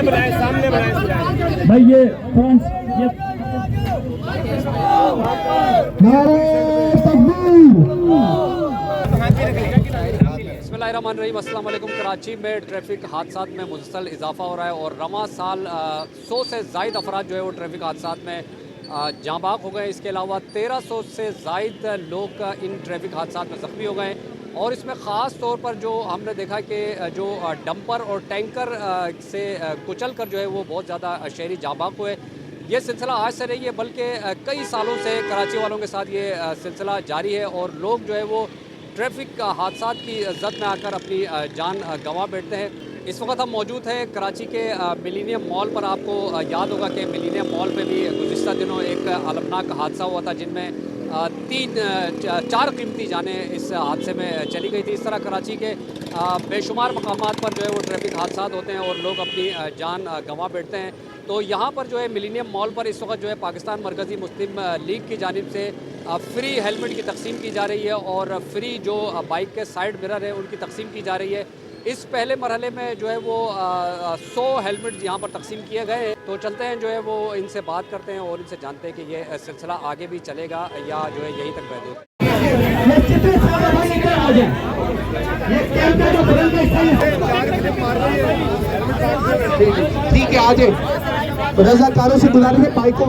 सामने बनाए भाई ये फ्रांस ये बिस्मिल्लाहिर्रहमानिर्रहीम। अस्सलाम वालेकुम। कराची में ट्रैफिक हादसात में मुसलसल इजाफा हो रहा है और रवां साल 100 से ज़ायद अफराद जो है वो ट्रैफिक हादसात में जाँ बाग हो गए। इसके अलावा 1300 से ज़ायद लोग इन ट्रैफिक हादसात में ज़ख्मी हो गए और इसमें ख़ास तौर पर जो हमने देखा कि जो डंपर और टैंकर से कुचल कर जो है वो बहुत ज़्यादा शहरी जाँ बाग हुए। ये सिलसिला आज से नहीं है बल्कि कई सालों से कराची वालों के साथ ये सिलसिला जारी है और लोग जो है वो ट्रैफिक हादसात की जद में आकर अपनी जान गंवा बैठते हैं। इस वक्त हम मौजूद हैं कराची के मिलीनियम मॉल पर। आपको याद होगा कि मिलीनियम मॉल पे भी गुज़िश्ता दिनों एक अलमनाक हादसा हुआ था जिनमें 4 कीमती जानें इस हादसे में चली गई थी। इस तरह कराची के बेशुमार मकामात पर जो है वो ट्रैफिक हादसात होते हैं और लोग अपनी जान गंवा बैठते हैं। तो यहाँ पर जो है मिलीनियम मॉल पर इस वक्त जो है पाकिस्तान मरकज़ी मुस्लिम लीग की जानिब से फ्री हेलमेट की तकसीम की जा रही है और फ्री जो बाइक के साइड मिरर है उनकी तकसीम की जा रही है। इस पहले मरहले में जो है वो 100 हेलमेट यहाँ पर तकसीम किए गए। तो चलते हैं जो है वो इनसे बात करते हैं और इनसे जानते हैं कि ये सिलसिला आगे भी चलेगा या जो है यहीं तक महदूद। ठीक है, आज रज़ाकारों से गुजारिश है बाइक को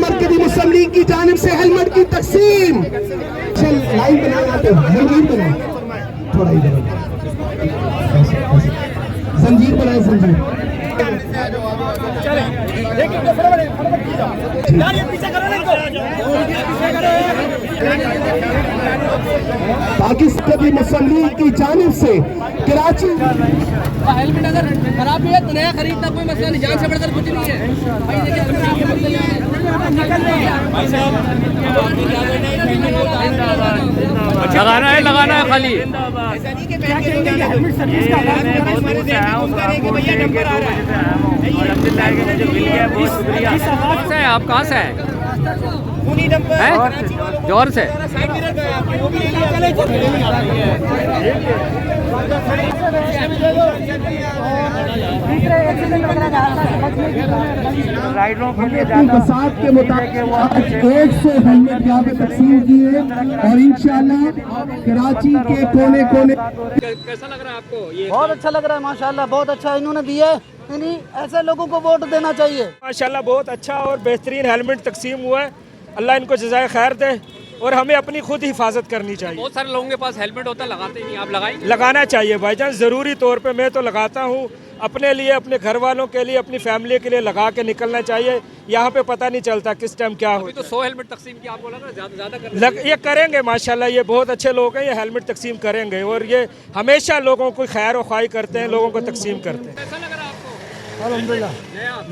मरकज़ी मुस्लिम लीग की जानिब से हेलमेट की तकसीम। लाइन बनाए, थोड़ा इधर जंजीर बनाए, जंजीर पाकिस्तान मुस्लिम लीग की जानिब से कराची हेलमेट अगर खराब भी है तो नया खरीदना कोई मसला नहीं, जान से बढ़कर कुछ नहीं है। लगाना है खाली। कौन से हैं आप, कहाँ से हैं? जोर से बसात के मुताबिक 100 हेलमेट यहाँ पे तकसीम किए और इंशाल्लाह कराची के कोने कोने। कैसा लग रहा है आपको ये? बहुत अच्छा लग रहा है माशाल्लाह, बहुत अच्छा इन्होंने दिया है। इन्हीं ऐसे लोगों को वोट देना चाहिए। माशाल्लाह बहुत अच्छा और बेहतरीन हेलमेट तकसीम हुआ है। अल्लाह इनको जज़ाए खैर दे और हमें अपनी खुद हिफाजत करनी चाहिए। बहुत सारे लोगों के पास हेलमेट होता है, लगाते ही नहीं। आप लगाएंगे? लगाना चाहिए भाईजान, ज़रूरी तौर पे मैं तो लगाता हूँ अपने लिए, अपने घर वालों के लिए, अपनी फैमिली के लिए लगा के निकलना चाहिए। यहाँ पे पता नहीं चलता किस टाइम क्या हो। तो 100 हेलमेट तकसीम की आपको लग रहा है ज़्यादा ये करेंगे माशाल्लाह, ये बहुत अच्छे लोग हैं, ये हेलमेट तकसीम करेंगे और ये हमेशा लोगों को खैर और ख्वाही करते हैं, लोगों को तकसीम करते हैं। कैसा लग रहा है आपको? अल्हम्दुलिल्लाह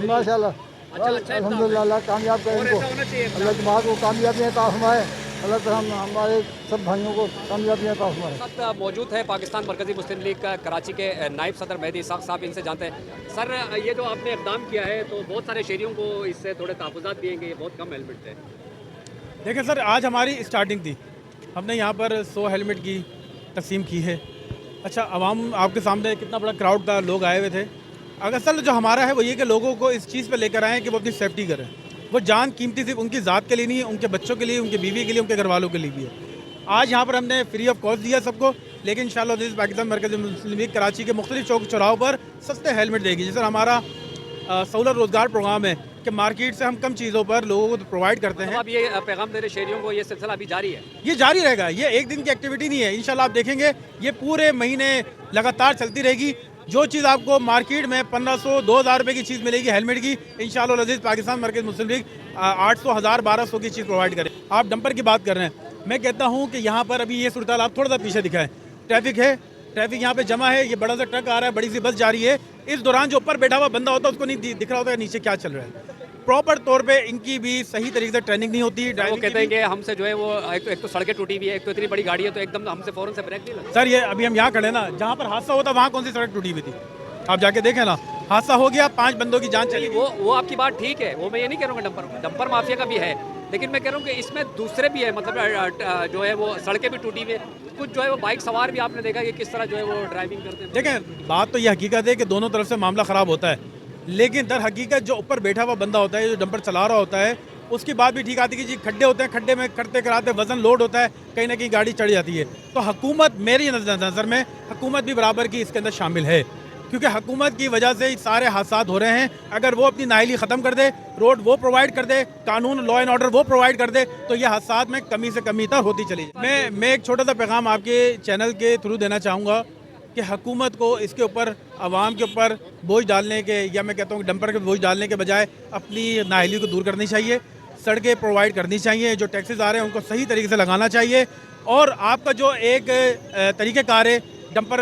माशाल्लाह, अल्हम्दुलिल्लाह अल्लाह कामयाब करे इनको, अल्लाह की बात को कामयाबी अता फरमाए, अल्लाह ताला हमारे सब भाइयों को कामयाबी अता फरमाए। साथ मौजूद है पाकिस्तान मरकज़ी मुस्लिम लीग का कराची के नायब सदर मेहदी इसाक साहब, इनसे जानते हैं। सर ये जो आपने इक़दाम किया है तो बहुत सारे शहरियों को इससे थोड़े तहफ़्फ़ुज़ात दिए गए, बहुत कम हेलमेट थे। देखिए सर, आज हमारी स्टार्टिंग थी, हमने यहाँ पर 100 हेलमेट की तकसीम की है। अच्छा, आवाम आपके सामने कितना बड़ा क्राउड था, लोग आए हुए थे। असल जो हमारा है वो ये कि लोगों को इस चीज़ पे लेकर आएँ कि वो अपनी सेफ्टी करें। वो जान कीमती सिर्फ उनकी ज़ात के लिए नहीं है, उनके बच्चों के लिए, उनकी बीवी के लिए, उनके घर वालों के लिए भी है। आज यहाँ पर हमने फ्री ऑफ कॉस्ट दिया सबको, लेकिन इंशाअल्लाह पाकिस्तान मरकज़ी मुस्लिम लीग कराची के मुख्तलिफ चौक चौराहों पर सस्ते हेलमेट देगी। जैसे हमारा सहूलत रोज़गार प्रोग्राम है कि मार्केट से हम कम चीज़ों पर लोगों को प्रोवाइड करते हैं। अब ये पैगाम दे रहे शहरियों को, ये सिलसिला अभी जारी है? ये जारी रहेगा, ये एक दिन की एक्टिविटी नहीं है। इंशाल्लाह आप देखेंगे ये पूरे महीने लगातार चलती रहेगी। जो चीज़ आपको मार्केट में 1500-2000 रुपये की चीज़ मिलेगी हेलमेट की, इंशाअल्लाह अज़ीज़ पाकिस्तान मरकज़ी मुस्लिम लीग 800, 1000, 1200 की चीज़ प्रोवाइड करे। आप डंपर की बात कर रहे हैं, मैं कहता हूँ कि यहाँ पर अभी ये सूरत आप थोड़ा सा पीछे दिखाएं। ट्रैफिक है, ट्रैफिक यहाँ पे जमा है, ये बड़ा सा ट्रक आ रहा है, बड़ी सी बस जा रही है। इस दौरान जो ऊपर बैठा हुआ बंदा होता है उसको नहीं दिख रहा होता है नीचे क्या चल रहा है। प्रॉपर तौर पे इनकी भी सही तरीके से ट्रेनिंग नहीं होती। वो कहते हैं कि हमसे जो है वो एक तो सड़कें टूटी हुई है, एक तो इतनी बड़ी गाड़ी है तो एकदम हमसे फ़ौरन से ब्रेक नहीं लगता। सर ये अभी हम यहाँ खड़े ना, जहाँ पर हादसा होता वहाँ कौन सी सड़क टूटी हुई थी? आप जाके देखें ना, हादसा हो गया, 5 बंदों की जान चली। वो आपकी बात ठीक है, वो मैं ये नहीं कह रहा हूँ डंपर माफिया का भी है, लेकिन मैं कह रहा हूँ कि इसमें दूसरे भी है, मतलब जो है वो सड़कें भी टूटी हुई है, कुछ जो है वो बाइक सवार भी आपने देखा कि किस तरह जो है वो ड्राइविंग करते हैं। देखें, बात तो ये हकीकत है कि दोनों तरफ से मामला ख़राब होता है, लेकिन दर हकीकत जो ऊपर बैठा हुआ बंदा होता है, जो डंपर चला रहा होता है, उसकी बात भी ठीक आती है कि जी खड्डे होते हैं, खड्डे में करते कराते वजन लोड होता है, कहीं ना कहीं गाड़ी चढ़ जाती है। तो हुकूमत, मेरी नज़र में हुकूमत भी बराबर की इसके अंदर शामिल है, क्योंकि हुकूमत की वजह से सारे हादसा हो रहे हैं। अगर वो अपनी नाहली ख़त्म कर दे, रोड वो प्रोवाइड कर दे, कानून लॉ एंड ऑर्डर वो प्रोवाइड कर दे, तो ये हादसा में कमी से कमी तक होती चली जाए। मैं एक छोटा सा पैगाम आपके चैनल के थ्रू देना चाहूँगा कि हुकूमत को इसके ऊपर, आवाम के ऊपर बोझ डालने के, या मैं कहता हूँ डंपर के बोझ डालने के बजाय अपनी नाहली को दूर करनी चाहिए, सड़कें प्रोवाइड करनी चाहिए, जो टैक्सेस आ रहे हैं उनको सही तरीके से लगाना चाहिए, और आपका जो एक तरीक़ेकार है डंपर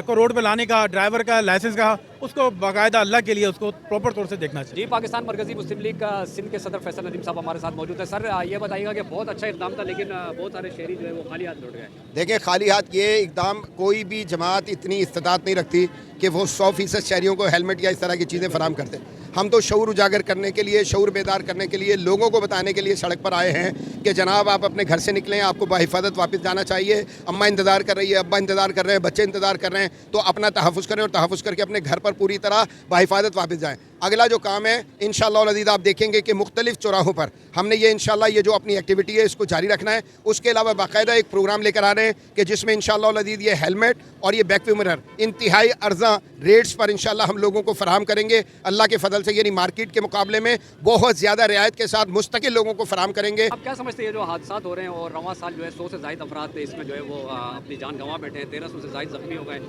को रोड पे लाने का, ड्राइवर का लाइसेंस का, उसको बाकायदा अल्लाह के लिए उसको प्रॉपर तौर से देखना चाहिए। जी, पाकिस्तान मरकज़ी मुस्लिम लीग का सिंध के सदर फैसल नदीम साहब हमारे साथ मौजूद है। सर, ये बताइएगा कि बहुत अच्छा इक़दाम था, लेकिन बहुत सारे शहरी जो है वो खाली हाथ लौट गए। देखिए, खाली हाथ ये इक़दाम, कोई भी जमात इतनी इस्तिताअत नहीं रखती कि वो 100% शहरियों को हेलमेट या इस तरह की चीज़ें फराम कर दें। हम तो शऊर उजागर करने के लिए, शऊर बेदार करने के लिए, लोगों को बताने के लिए सड़क पर आए हैं कि जनाब आप अपने घर से निकलें, आपको बाहिफाजत वापस जाना चाहिए। अम्मा इंतज़ार कर रही है, अब्बा इंतज़ार कर रहे हैं, बच्चे इंतज़ार कर रहे हैं, तो अपना तहफ़्फ़ुज़ करें और तहफ़्फ़ुज़ करके अपने घर पर पूरी तरह बाहिफाजत वापस जाएँ। अगला जो काम है, इंशाअल्लाह अज़ीज़ आप देखेंगे कि मुख्तलिफ चौराहों पर हमने ये इंशाअल्लाह ये जो अपनी एक्टिविटी है इसको जारी रखना है। उसके अलावा बाकायदा एक प्रोग्राम लेकर आ रहे हैं कि जिसमें इंशाअल्लाह अज़ीज़ ये हेलमेट और ये बैक व्यू मिरर इंतहाई अर्जा रेट्स पर इंशाअल्लाह हम लोगों को फराहम करेंगे। अल्लाह के फजल से, यानी मार्केट के मुकाबले में बहुत ज़्यादा रियायत के साथ मुस्तकिल लोगों को फराहम करेंगे। आप क्या समझते हैं जो हादसा हो रहे हैं, और रवां साल जो है 100 से ज़ायद अफराद इसमें जो है वो अपनी जान गंवा बैठे हैं, 1300 से ज़ायद ज़ख्मी हो गए,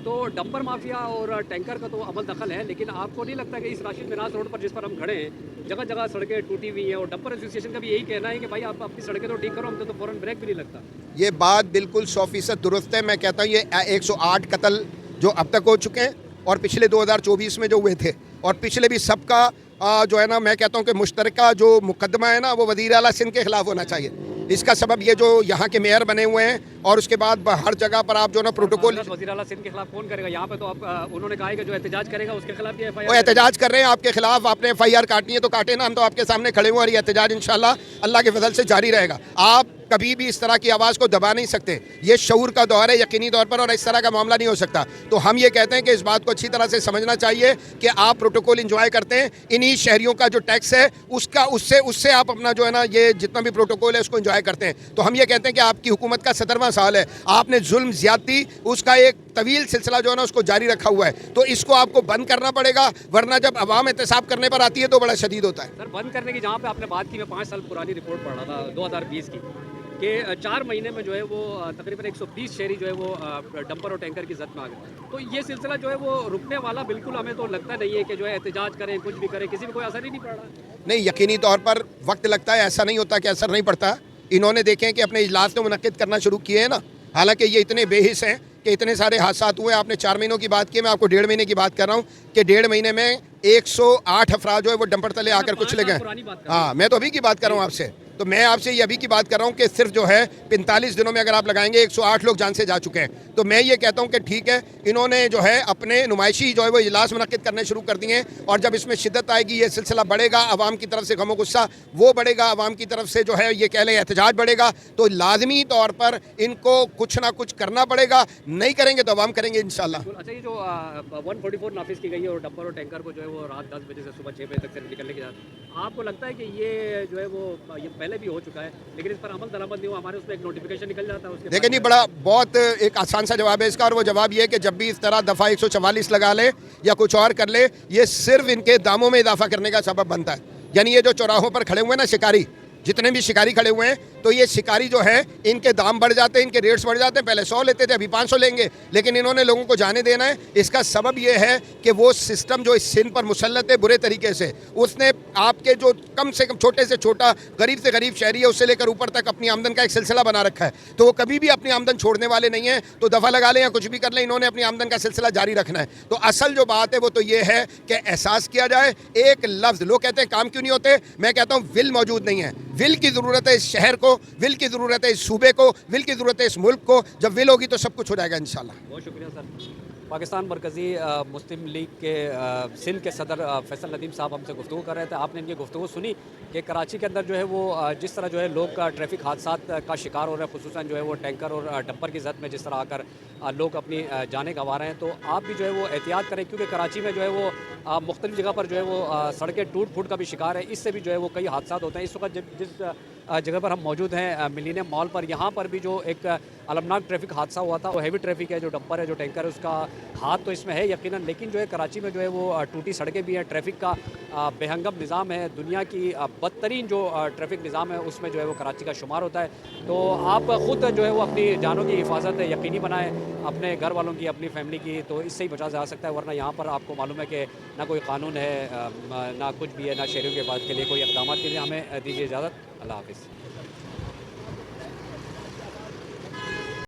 तो डंपर माफिया और टैंकर का तो अमल दखल है, लेकिन आपको नहीं लगता कि इस राशिद मिनास रोड पर जिस पर हम खड़े हैं जगह जगह सड़कें टूटी हुई हैं, और डंपर एसोसिएशन का भी यही कहना है कि भाई आप अपनी सड़कें तो ठीक करो, हम तो फ़ौरन ब्रेक भी नहीं लगता। ये बात बिल्कुल 100% दुरुस्त है। मैं कहता हूँ ये 108 कत्ल जो अब तक हो चुके हैं, और पिछले 2024 में जो हुए थे, और पिछले भी सबका जो है ना, मैं कहता हूँ कि मुश्तरका जो मुकदमा है ना, वो वज़ीर आला सिंध के ख़िलाफ़ होना चाहिए। इसका सबब ये जो यहाँ के मेयर बने हुए हैं, और उसके बाद हर जगह पर आप जो ना प्रोटोकॉल, वज़ीर आला सिंध के खिलाफ कौन करेगा? यहाँ पे तो आप उन्होंने कहा है कि जो एहतजाज करेगा उसके खिलाफ भी वो एहतजाज कर रहे हैं आपके खिलाफ। आपने FIR काटनी है तो काटे ना, हम तो आपके सामने खड़े हुए, और ये एहतजाज इंशाल्लाह अल्लाह के फजल से जारी रहेगा। आप कभी भी इस तरह की आवाज़ को दबा नहीं सकते, ये शऊर का दौर है यकीनी तौर पर, और इस तरह का मामला नहीं हो सकता। तो हम ये कहते हैं कि इस बात को अच्छी तरह से समझना चाहिए कि आप प्रोटोकॉल इंजॉय करते हैं, इन्हीं शहरियों का जो टैक्स है उसका उससे आप अपना जो है ना ये जितना भी प्रोटोकॉल है उसको इंजॉय करते हैं। तो हम ये कहते हैं कि आपकी हुकूमत का 17वां साल है, आपने जुल्म ज्यादती उसका एक तवील सिलसिला जो है ना उसको जारी रखा हुआ है, तो इसको आपको बंद करना पड़ेगा, वरना जब अवाम एहतसाब करने पर आती है तो बड़ा शदीद होता है। सर, बंद करने की जहाँ पे आपने बात की, मैं 5 साल पुरानी रिपोर्ट पढ़ रहा था 2020 की, कि 4 महीने में जो है वो तकरीबन 120 शहरी जो है वो डंपर और टैंकर की जद में आ गए। तो ये सिलसिला जो है वो रुकने वाला बिल्कुल हमें तो लगता नहीं है कि जो है एहतजाज करें, कुछ भी करें, किसी भी कोई असर ही नहीं पड़ रहा। नहीं, यकीनी तौर पर वक्त लगता है, ऐसा नहीं होता कि असर नहीं पड़ता। इन्होंने देखें कि अपने इजलास तो मुनक्किद करना शुरू किए हैं ना, हालांकि ये इतने बेहिस हैं कि इतने सारे हादसा हुए। आपने 4 महीनों की बात की, मैं आपको 1.5 महीने की बात कर रहा हूँ कि 1.5 महीने में 108 अफराद जो है वो डंपर तले आकर कुछ ले गए। हाँ, मैं तो अभी की बात कर रहा हूँ आपसे, तो मैं आपसे ये अभी की बात कर रहा हूँ कि सिर्फ जो है 45 दिनों में अगर आप लगाएंगे 108 लोग जान से जा चुके हैं। तो मैं ये कहता हूँ कि ठीक है, इन्होंने जो है अपने नुमाइशी जो है वो इजलास मुनक्किद करने शुरू कर दिए, और जब इसमें शिद्दत आएगी ये सिलसिला बढ़ेगा, आवाम की तरफ से गम गुस्सा वो बढ़ेगा, आवाम की तरफ से जो है ये कह लें एहतजाज बढ़ेगा, तो लाजमी तौर पर इनको कुछ ना कुछ करना पड़ेगा। नहीं करेंगे तो आवाम करेंगे इंशाल्लाह। अच्छा, ये जो 144 नाफिज की गई है और डंपर और टैंकर को जो है वो रात 10 बजे से सुबह 6 बजे तक से निकलने की इजाज़त, आपको लगता है कि ये जो है वो ये पहले भी हो चुका है, लेकिन इस पर अमल दरामद नहीं हुआ, हमारे उसमें एक नोटिफिकेशन निकल जाता है उसके? देखिए नहीं, बड़ा बहुत एक आसान सा जवाब है इसका, और वो जवाब ये है कि जब भी इस तरह दफ़ा 144 लगा ले या कुछ और कर ले, ये सिर्फ इनके दामों में इजाफा करने का सबब बनता है। यानी ये जो चौराहों पर खड़े हुए हैं ना शिकारी, जितने भी शिकारी खड़े हुए हैं, तो ये शिकारी जो है इनके दाम बढ़ जाते हैं, इनके रेट्स बढ़ जाते हैं। पहले 100 लेते थे, अभी 500 लेंगे, लेकिन इन्होंने लोगों को जाने देना है। इसका सबब ये है कि वो सिस्टम जो इस सिंध पर मुसल्लत है बुरे तरीके से, उसने आपके जो कम से कम छोटे से छोटा गरीब से गरीब शहरी है उससे लेकर ऊपर तक अपनी आमदन का एक सिलसिला बना रखा है। तो वो कभी भी अपनी आमदन छोड़ने वाले नहीं है, तो दफ़ा लगा लें या कुछ भी कर लें, इन्होंने अपनी आमदन का सिलसिला जारी रखना है। तो असल जो बात है वो तो ये है कि एहसास किया जाए। एक लफ्ज़, लोग कहते हैं काम क्यों नहीं होते, मैं कहता हूँ विल मौजूद नहीं है। विल की ज़रूरत है इस शहर को, विल की ज़रूरत है इस सूबे को, विल की ज़रूरत है इस मुल्क को। जब विल होगी तो सब कुछ हो जाएगा इंशाल्लाह। बहुत शुक्रिया सर। पाकिस्तान मरकज़ी मुस्लिम लीग के सिंध के सदर फैसल नदीम साहब हमसे गुफ्तगू कर रहे थे। आपने इनकी गुफ्तगू सुनी कि कराची के अंदर जो है वो जिस तरह जो है लोग ट्रैफिक हादसात का शिकार हो रहे हैं, खुसूसन जो है वो टैंकर और डंपर की जद में जिस तरह आकर लोग अपनी जानें गंवा रहे हैं। तो आप भी जो है वो एहतियात करें, क्योंकि कराची में जो है वो मुख्तलिफ जगह पर जो है वो सड़कें टूट फूट का भी शिकार है। इससे भी जो है वो कई हादसात होते हैं। इस वक्त जिस जगह पर हम मौजूद हैं मिलीनियम मॉल पर, यहाँ पर भी जो एक अलमनाक ट्रैफिक हादसा हुआ था, वो हैवी ट्रैफिक है, जो डंपर है, जो टैंकर है, उसका हाथ तो इसमें है यकीनन, लेकिन जो है कराची में जो है वो टूटी सड़कें भी हैं, ट्रैफिक का बेहंगम निज़ाम है, दुनिया की बदतरीन जो ट्रैफिक निज़ाम है उसमें जो है वो कराची का शुमार होता है। तो आप ख़ुद जो है वो अपनी जानों की हिफाजत यकीनी बनाएं, अपने घर वालों की, अपनी फैमिली की, तो इससे ही बचा जा सकता है। वरना यहाँ पर आपको मालूम है कि ना कोई कानून है, ना कुछ भी है, ना शहरियों के हिफाजत के लिए कोई इक़दाम के लिए। हमें दीजिए इजाज़त। अल्लाह हाफ़िज़।